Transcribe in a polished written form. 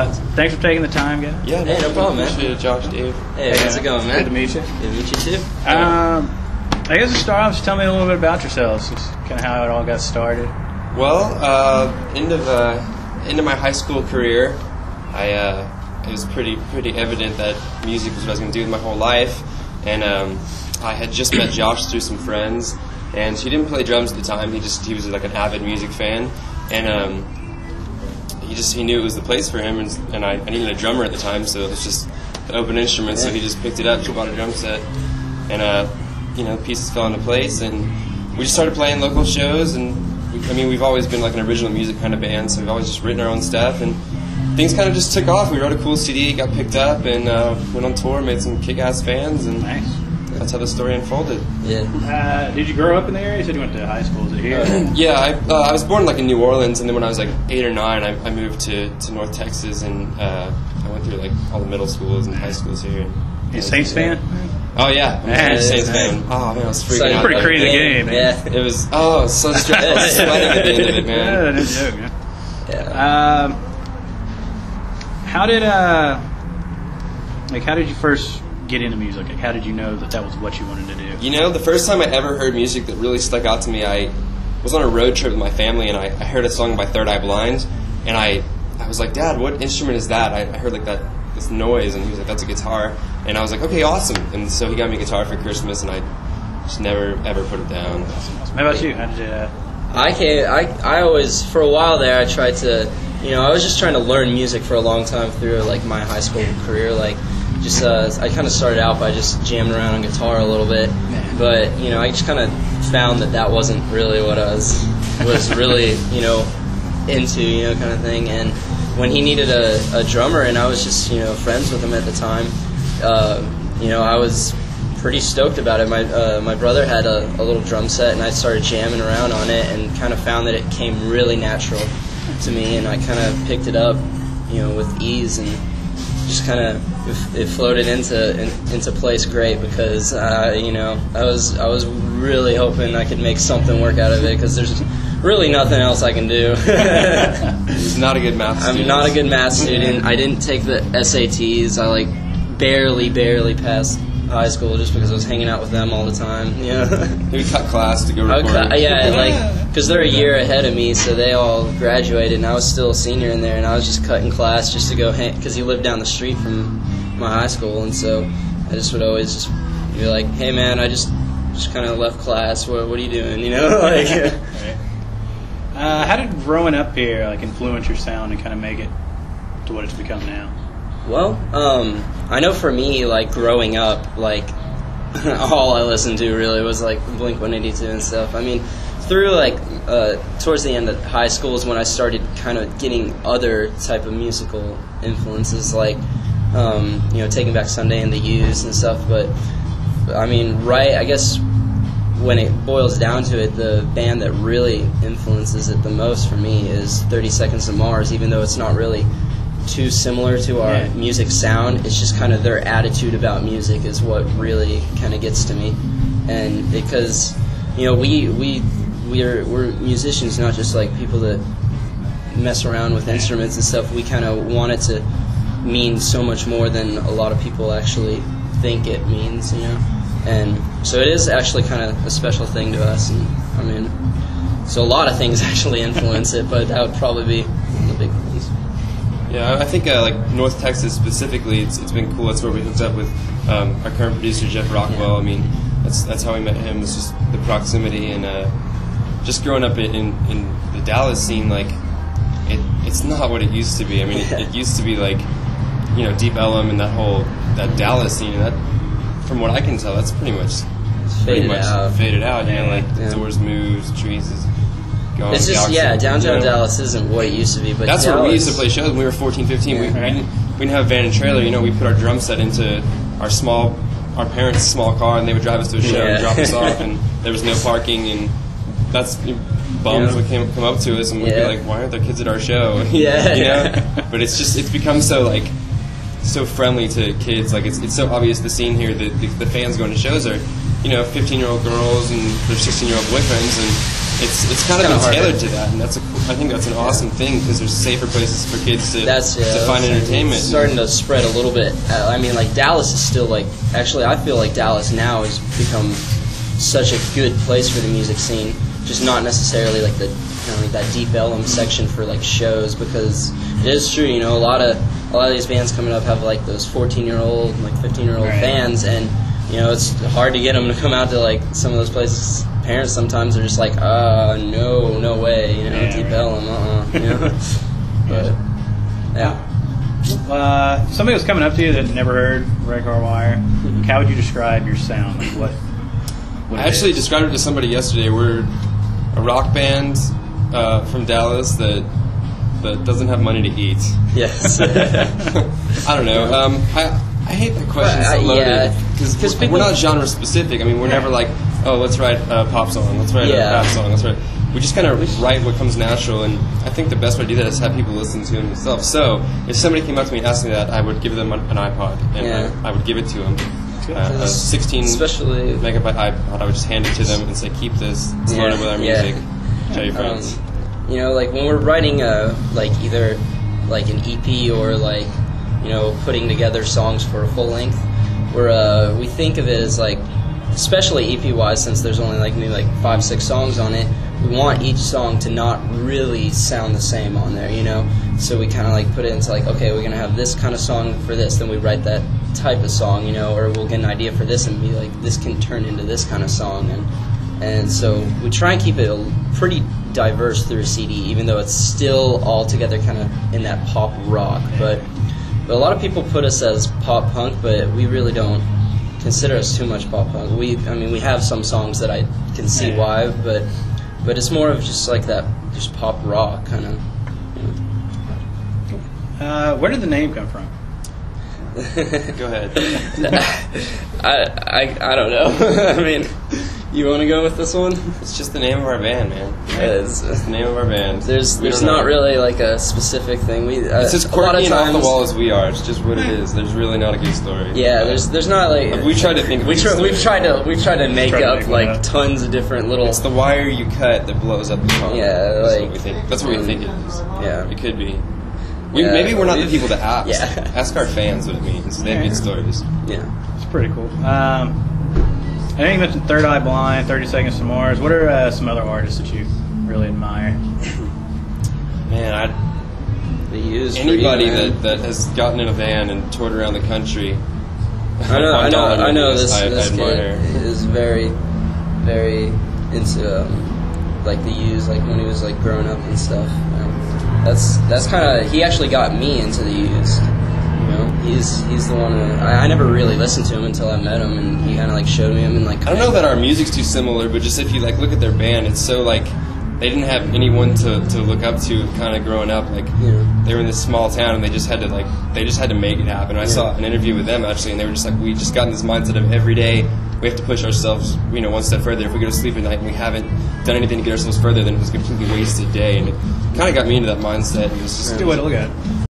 Thanks for taking the time, guys. Yeah, hey, no problem, man. Appreciate it, Josh, Dave. Hey, how's it going, man? Good to meet you. Good to meet you too. I guess to start off, just tell me a little bit about yourselves, just kind of how it all got started. Well, end of my high school career, it was pretty evident that music was what I was going to do with my whole life, and I had just met Josh through some friends, and he didn't play drums at the time. He was like an avid music fan, and he knew it was the place for him, and I needed a drummer at the time, so it was just the open instrument. So he just picked it up, bought a drum set, and pieces fell into place, and we just started playing local shows. And we've always been like an original music kind of band, so we've always just written our own stuff, and things kind of just took off. We wrote a cool CD, got picked up, and went on tour, made some kick-ass fans, and nice. That's how the story unfolded. Yeah. Did you grow up in the area? You said you went to high school. Is it here? Yeah, I was born like in New Orleans, and then when I was like 8 or 9, I moved to North Texas, and I went through like all the middle schools and high schools here. You a Saints fan? Oh yeah, I'm a Saints fan. Oh man, I was freaking out. Pretty crazy game. Yeah. It was so stressful. I was sweating at the end of it, man. Yeah, that is joke, man. Yeah. How did you first get into music? Like, how did you know that was what you wanted to do? You know, the first time I ever heard music that really stuck out to me, I was on a road trip with my family, and I heard a song by Third Eye Blind, and I was like, Dad, what instrument is that? I heard like this noise, and he was like, that's a guitar. And I was like, okay, awesome. And so he got me a guitar for Christmas, and I just never ever put it down. Awesome. How about you? How did you? I always, for a while there, I tried to, I was just trying to learn music for a long time through like my high school career. Like, just I kind of started out by just jamming around on guitar a little bit, but I just kind of found that wasn't really what I was really into, kind of thing. And when he needed a drummer, and I was just friends with him at the time, I was pretty stoked about it. My brother had a little drum set, and I started jamming around on it, and kind of found that it came really natural to me, and I kind of picked it up, with ease, and just kind of it floated into place great, because I was really hoping I could make something work out of it, because there's really nothing else I can do. He's not a good math student. I'm not a good math student. I didn't take the SATs. I barely passed high school just because I was hanging out with them all the time. He would cut class to go record. Because they're a year ahead of me, so they all graduated, and I was still a senior in there, and I was just cutting class just to go because he lived down the street from my high school, and so I just would always just be like, hey man, I just kind of left class. What are you doing? Right. How did growing up here influence your sound and kind of make it to what it's become now? Well, I know for me, growing up, all I listened to really was Blink-182 and stuff. Through towards the end of high school is when I started kind of getting other type of musical influences, Taking Back Sunday and the Used and stuff. But I guess when it boils down to it, the band that really influences it the most for me is 30 Seconds to Mars, even though it's not really too similar to our music sound. It's just kind of their attitude about music is what really kind of gets to me. And because we're musicians, not just people that mess around with instruments and stuff. We kind of want it to mean so much more than a lot of people actually think it means, and so it is actually kind of a special thing to us. And so a lot of things actually influence it, but that would probably be one of the big ones. Yeah, I think North Texas specifically, it's been cool. That's where we hooked up with our current producer, Jeff Rockwell. That's how we met him. It's just the proximity, and just growing up in the Dallas scene. It's not what it used to be. It used to be Deep Ellum and that Dallas scene. And that, from what I can tell, that's pretty much faded out. Doors Moves, Trees is gone. It's just downtown Dallas isn't what it used to be. But that's Dallas, where we used to play shows when we were 14, 15. We didn't have a van and trailer. We put our drum set into our parents' small car, and they would drive us to a show and drop us off, and there was no parking, and that's bums would come up to us, and we'd be like, why aren't there kids at our show? But it's become so friendly to kids. It's so obvious, the scene here, that the fans going to shows are 15-year-old girls and their 16-year-old boyfriends, and it's kind of kinda been tailored harder. to that, and I think that's an awesome thing because there's safer places for kids to find entertainment. It's starting to spread a little bit. I mean, like Dallas is still like. Actually, I feel like Dallas now has become such a good place for the music scene. Just not necessarily like the like that Deep Ellum section for like shows, because it is true. A lot of these bands coming up have like those 14-year-old, like 15-year-old fans, and it's hard to get them to come out to like some of those places. Parents sometimes are just like, no way, Deep Ellum, But yeah. Somebody was coming up to you that never heard Red Car Wire. How would you describe your sound? Like what I actually described it to somebody yesterday. We're a rock band from Dallas that doesn't have money to eat. Yes. I don't know. I hate that question so loaded because we're not genre specific. I mean, we're never like, oh, let's write a pop song, let's write a rap song, we just kind of write what comes natural, and I think the best way to do that is have people listen to them themselves. So if somebody came up to me and asked me that, I would give them an iPod, and I would give it to them. A 16 megabyte iPod, I would just hand it to them and say, keep this, it's loaded with our music, tell your friends. Like when we're writing like either like an EP or like putting together songs for a full length, we think of it as like, especially EP wise, since there's only like maybe like 5-6 songs on it, we want each song to not really sound the same on there, so we kind of like put it into like, okay, we're gonna have this kind of song for this, then we write that type of song, or we'll get an idea for this and be like, this can turn into this kind of song, and so we try and keep it pretty diverse through a CD, even though it's still all together kind of in that pop rock. But a lot of people put us as pop punk, but we really don't consider us too much pop punk. We have some songs that I can see why, but it's more of just like that, just pop rock kind of. Where did the name come from? Go ahead. I don't know. I mean, you want to go with this one? It's just the name of our band, man. It's the name of our band. There's not really like a specific thing. It's as quirky and off the wall as we are. It's just what it is. There's really not a good story. Yeah, there's not like we tried to think. We've tried to make up like tons of different little. It's the wire you cut that blows up the song. Yeah, that's what we think. That's what we think it is. Yeah, it could be. Maybe we're not the people to ask. Yeah. Ask our fans what it means. They have good stories. Yeah, it's pretty cool. I know you mentioned Third Eye Blind, 30 Seconds to Mars. What are some other artists that you really admire? Man, anybody that has gotten in a van and toured around the country. I know this kid is very, very into like the Used, like when he was like growing up and stuff. That's kind of, he actually got me into the Used. He's the one I never really listened to him until I met him, and he kind of like showed me him, and like I don't know that our music's too similar, but just if you like look at their band, it's so like they didn't have anyone to look up to kind of growing up. Like they were in this small town, and they just had to make it happen. I saw an interview with them actually, and they were just like, we just got in this mindset of every day we have to push ourselves, one step further. If we go to sleep at night and we haven't done anything to get ourselves further, then it was a completely wasted day, and it kind of got me into that mindset. And it was just a good way to look at it.